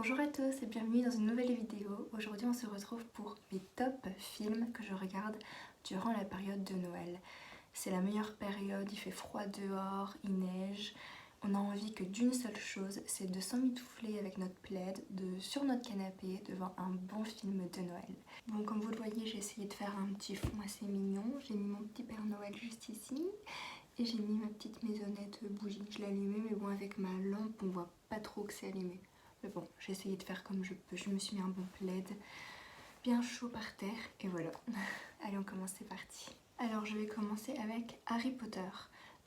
Bonjour à tous et bienvenue dans une nouvelle vidéo. Aujourd'hui on se retrouve pour mes top films que je regarde durant la période de Noël. C'est la meilleure période, il fait froid dehors, il neige. On a envie que d'une seule chose, c'est de s'emmitoufler avec notre plaid sur notre canapé devant un bon film de Noël. Bon, comme vous le voyez, j'ai essayé de faire un petit fond assez mignon. J'ai mis mon petit Père Noël juste ici et j'ai mis ma petite maisonnette bougie. Je l'ai allumée mais bon, avec ma lampe on voit pas trop que c'est allumé. Mais bon, j'ai essayé de faire comme je peux. Je me suis mis un bon plaid, bien chaud par terre, et voilà. Allez, on commence, c'est parti. Alors, je vais commencer avec Harry Potter.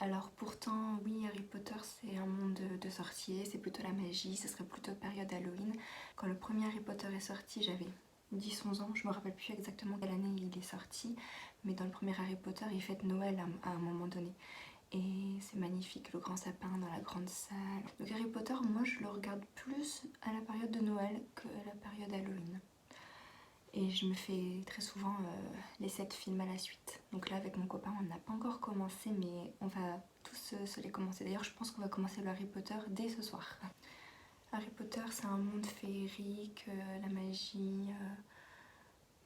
Alors, pourtant, oui, Harry Potter, c'est un monde de sorciers, c'est plutôt la magie, ce serait plutôt période Halloween. Quand le premier Harry Potter est sorti, j'avais 10-11 ans, je me rappelle plus exactement quelle année il est sorti, mais dans le premier Harry Potter, il fête Noël à un moment donné. Et c'est magnifique, le grand sapin dans la grande salle. Donc Harry Potter, moi je le regarde plus à la période de Noël que à la période Halloween. Et je me fais très souvent les 7 films à la suite. Donc là avec mon copain on n'a pas encore commencé mais on va tous se les commencer. D'ailleurs je pense qu'on va commencer le Harry Potter dès ce soir. Harry Potter c'est un monde féerique, la magie,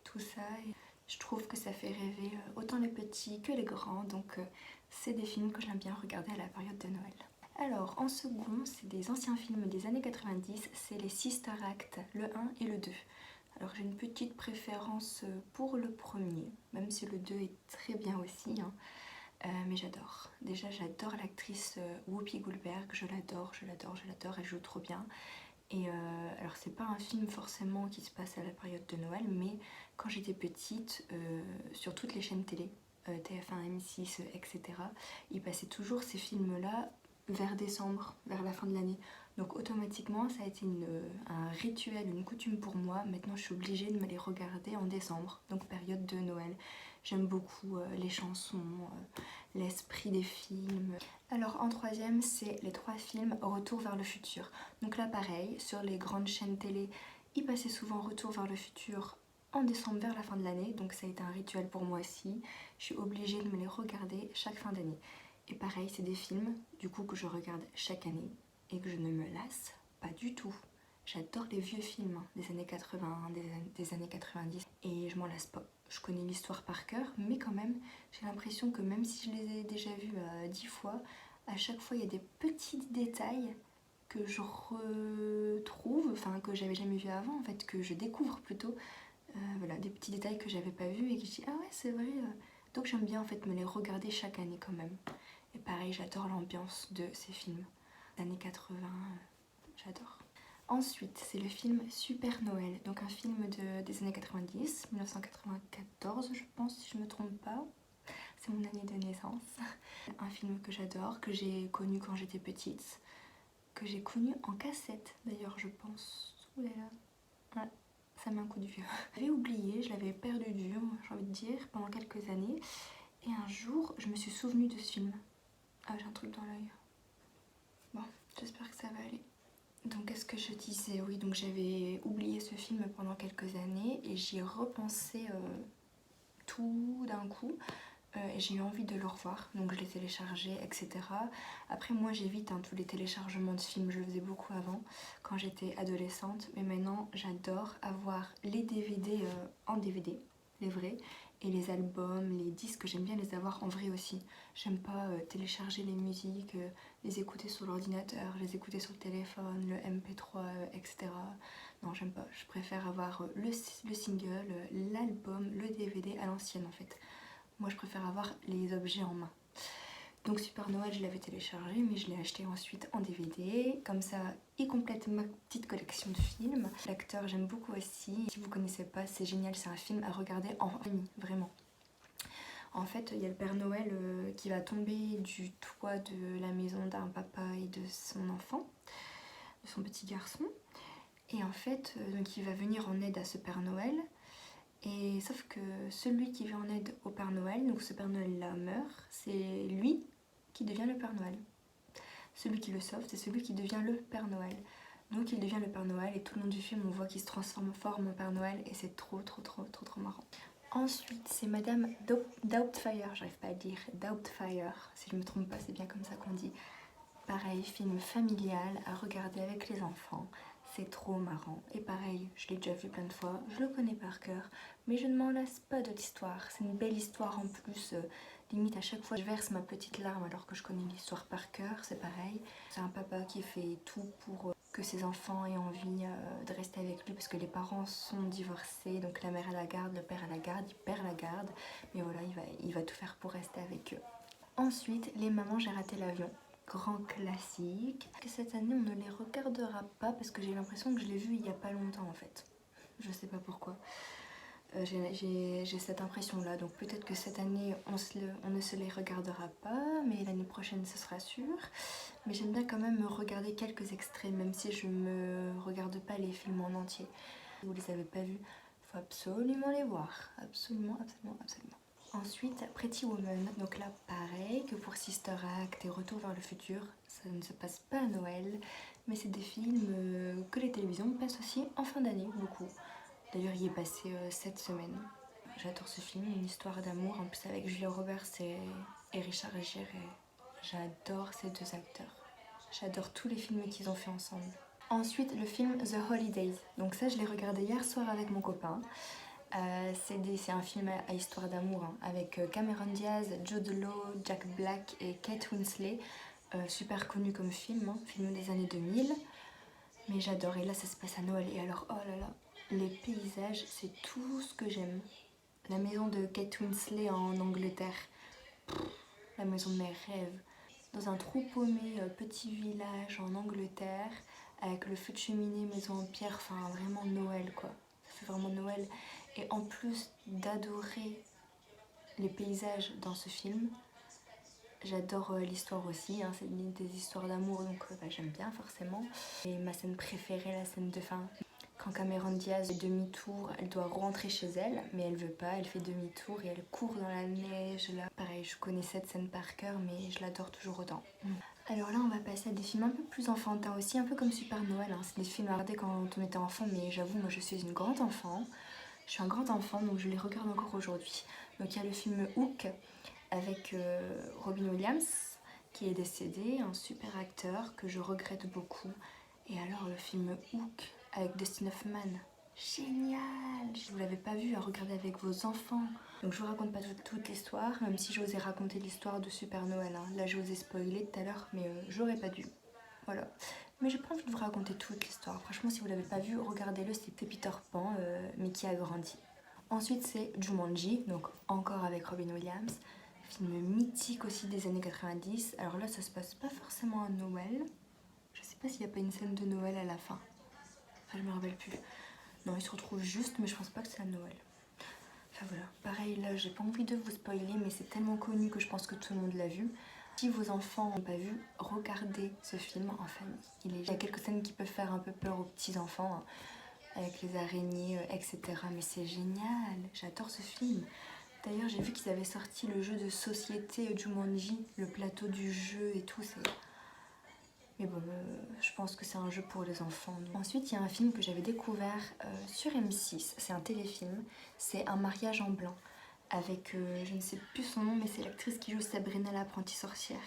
tout ça. Et je trouve que ça fait rêver autant les petits que les grands, donc c'est des films que j'aime bien regarder à la période de Noël. Alors en second, c'est des anciens films des années 90, c'est les Sister Act, le 1 et le 2. Alors j'ai une petite préférence pour le premier, même si le 2 est très bien aussi, hein. Mais j'adore. Déjà j'adore l'actrice Whoopi Goldberg, je l'adore, elle joue trop bien. Et alors c'est pas un film forcément qui se passe à la période de Noël, mais quand j'étais petite, sur toutes les chaînes télé, TF1, M6, etc., ils passaient toujours ces films-là vers décembre, vers la fin de l'année. Donc automatiquement ça a été un rituel, une coutume pour moi. Maintenant je suis obligée de me les regarder en décembre, donc période de Noël. J'aime beaucoup les chansons, l'esprit des films. Alors en troisième, c'est les 3 films Retour vers le futur. Donc là pareil, sur les grandes chaînes télé, ils passaient souvent Retour vers le futur en décembre vers la fin de l'année. Donc ça a été un rituel pour moi aussi. Je suis obligée de me les regarder chaque fin d'année. Et pareil, c'est des films du coup que je regarde chaque année et que je ne me lasse pas du tout. J'adore les vieux films des années 80, des années 90 et je m'en lasse pas. Je connais l'histoire par cœur, mais quand même, j'ai l'impression que même si je les ai déjà vus 10 fois, à chaque fois il y a des petits détails que je retrouve, enfin que j'avais jamais vu avant, en fait, que je découvre plutôt. Voilà, des petits détails que j'avais pas vus et que je dis ah ouais, c'est vrai. Donc j'aime bien en fait me les regarder chaque année quand même. Et pareil, j'adore l'ambiance de ces films. Les années 80, j'adore. Ensuite, c'est le film Super Noël, donc un film des années 90, 1994 je pense si je me trompe pas. C'est mon année de naissance. Un film que j'adore, que j'ai connu quand j'étais petite, que j'ai connu en cassette d'ailleurs je pense. Ouh là là. Ouais, ça met un coup de vieux. J'avais oublié, je l'avais perdu de vue, j'ai envie de dire, pendant quelques années. Et un jour, je me suis souvenue de ce film. Ah, j'ai un truc dans l'œil. Bon, j'espère que ça va aller. Donc qu'est-ce que je disais? Oui, donc j'avais oublié ce film pendant quelques années et j'y ai repensé tout d'un coup et j'ai eu envie de le revoir, donc je l'ai téléchargé, etc. Après moi j'évite tous les téléchargements de films, je le faisais beaucoup avant quand j'étais adolescente, mais maintenant j'adore avoir les DVD en DVD, les vrais, et les albums, les disques, j'aime bien les avoir en vrai aussi. J'aime pas télécharger les musiques, les écouter sur l'ordinateur, les écouter sur le téléphone, le MP3, etc. Non, j'aime pas. Je préfère avoir le single, l'album, le DVD à l'ancienne en fait. Moi, je préfère avoir les objets en main. Donc Super Noël, je l'avais téléchargé, mais je l'ai acheté ensuite en DVD. Comme ça, il complète ma petite collection de films. L'acteur, j'aime beaucoup aussi. Si vous connaissez pas, c'est génial, c'est un film à regarder en famille, vraiment. En fait, il y a le Père Noël qui va tomber du toit de la maison d'un papa et de son enfant, de son petit garçon. Et en fait, donc il va venir en aide à ce Père Noël. Et sauf que celui qui vient en aide au Père Noël, donc ce Père Noël-là meurt, c'est lui qui devient le Père Noël. Celui qui le sauve, c'est celui qui devient le Père Noël. Donc il devient le Père Noël et tout le long du film on voit qu'il se transforme en Père Noël et c'est trop marrant. Ensuite c'est Madame Doubtfire, j'arrive pas à dire, Doubtfire, si je me trompe pas c'est bien comme ça qu'on dit. Pareil, film familial à regarder avec les enfants. C'est trop marrant. Et pareil, je l'ai déjà vu plein de fois, je le connais par cœur, mais je ne m'en lasse pas de l'histoire. C'est une belle histoire en plus. Limite à chaque fois je verse ma petite larme alors que je connais l'histoire par cœur, c'est pareil. C'est un papa qui fait tout pour que ses enfants aient envie de rester avec lui parce que les parents sont divorcés, donc la mère à la garde, le père à la garde, il perd la garde, mais voilà, il va tout faire pour rester avec eux. Ensuite, les mamans, j'ai raté l'avion. Grand classique. Cette année, on ne les regardera pas parce que j'ai l'impression que je l'ai vu il n'y a pas longtemps en fait. Je sais pas pourquoi. J'ai cette impression-là, donc peut-être que cette année, on ne se les regardera pas, mais l'année prochaine, ce sera sûr. Mais j'aime bien quand même me regarder quelques extraits, même si je me regarde pas les films en entier. Si vous les avez pas vus, il faut absolument les voir. Absolument, absolument, absolument. Ensuite, Pretty Woman, donc là pareil que pour Sister Act et Retour vers le futur, ça ne se passe pas à Noël, mais c'est des films que les télévisions passent aussi en fin d'année, beaucoup. D'ailleurs, il y est passé cette semaine. J'adore ce film, une histoire d'amour, en plus avec Julia Roberts et Richard Gere. J'adore ces deux acteurs. J'adore tous les films qu'ils ont fait ensemble. Ensuite, le film The Holidays. Donc ça, je l'ai regardé hier soir avec mon copain. C'est un film à histoire d'amour hein, avec Cameron Diaz, Jude Law, Jack Black et Kate Winslet. Super connu comme film, hein, film des années 2000. Mais j'adore, et là ça se passe à Noël. Et alors, oh là là, les paysages, c'est tout ce que j'aime. La maison de Kate Winslet en Angleterre. La maison de mes rêves. Dans un trou paumé, petit village en Angleterre, avec le feu de cheminée, maison en pierre, enfin vraiment Noël quoi. Ça fait vraiment Noël. Et en plus d'adorer les paysages dans ce film, j'adore l'histoire aussi, hein, c'est des histoires d'amour donc j'aime bien forcément. Et ma scène préférée, la scène de fin, quand Cameron Diaz fait demi-tour, elle doit rentrer chez elle, mais elle veut pas, elle fait demi-tour et elle court dans la neige. Là, pareil, je connais cette scène par cœur, mais je l'adore toujours autant. Alors là, on va passer à des films un peu plus enfantins aussi, un peu comme Super Noël. Hein. C'est des films à regarder quand on était enfant, mais j'avoue, moi je suis une grande enfant. Je suis un grand enfant, donc je les regarde encore aujourd'hui. Donc il y a le film Hook avec Robin Williams, qui est décédé, un super acteur que je regrette beaucoup. Et alors le film Hook avec Dustin Hoffman, génial! Si vous l'avez pas vu, à regarder avec vos enfants. Donc je vous raconte pas toute l'histoire, même si j'osais raconter l'histoire de Super Noël. Hein. Là je vous ai spoilé tout à l'heure, mais j'aurais pas dû. Voilà. Mais j'ai pas envie de vous raconter toute l'histoire. Franchement, si vous l'avez pas vu, regardez-le, c'est Peter Pan, mais qui a grandi. Ensuite, c'est Jumanji, donc encore avec Robin Williams. Film mythique aussi des années 90. Alors là, ça se passe pas forcément à Noël. Je sais pas s'il y a pas une scène de Noël à la fin. Enfin, je me rappelle plus. Non, il se retrouve juste, mais je pense pas que c'est à Noël. Enfin voilà. Pareil, là, j'ai pas envie de vous spoiler, mais c'est tellement connu que je pense que tout le monde l'a vu. Si vos enfants n'ont pas vu, regardez ce film en famille. Il y a quelques scènes qui peuvent faire un peu peur aux petits enfants, hein, avec les araignées, etc. Mais c'est génial, j'adore ce film. D'ailleurs, j'ai vu qu'ils avaient sorti le jeu de société Jumanji, le plateau du jeu et tout. Mais bon, je pense que c'est un jeu pour les enfants. Donc. Ensuite, il y a un film que j'avais découvert sur M6. C'est un téléfilm. C'est Un mariage en blanc. Avec, je ne sais plus son nom, mais c'est l'actrice qui joue Sabrina l'apprentie sorcière.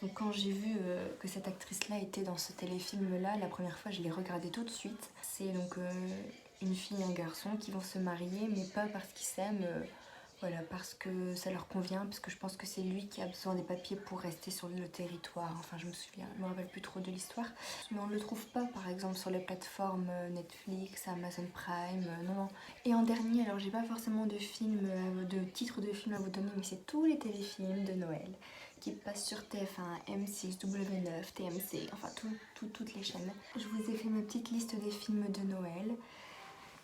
Donc quand j'ai vu que cette actrice-là était dans ce téléfilm-là, la première fois, je l'ai regardé tout de suite. C'est donc une fille et un garçon qui vont se marier, mais pas parce qu'ils s'aiment, voilà, parce que ça leur convient, parce que je pense que c'est lui qui a besoin des papiers pour rester sur le territoire. Enfin, je me rappelle plus trop de l'histoire. Mais on ne le trouve pas, par exemple, sur les plateformes Netflix, Amazon Prime, non. Et en dernier, alors j'ai pas forcément de film, de titre de film à vous donner, mais c'est tous les téléfilms de Noël qui passent sur TF1, M6, W9, TMC, enfin toutes les chaînes. Je vous ai fait ma petite liste des films de Noël.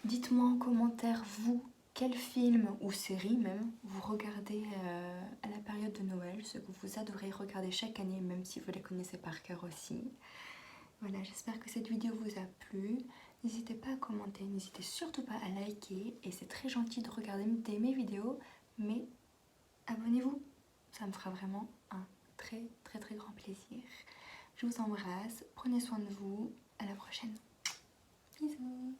Dites-moi en commentaire, vous, quel film ou série même vous regardez à la période de Noël, ce que vous adorez regarder chaque année, même si vous les connaissez par cœur aussi. Voilà, j'espère que cette vidéo vous a plu. N'hésitez pas à commenter, n'hésitez surtout pas à liker, et c'est très gentil de regarder mes vidéos, mais abonnez-vous, ça me fera vraiment un très grand plaisir. Je vous embrasse, prenez soin de vous, à la prochaine. Bisous.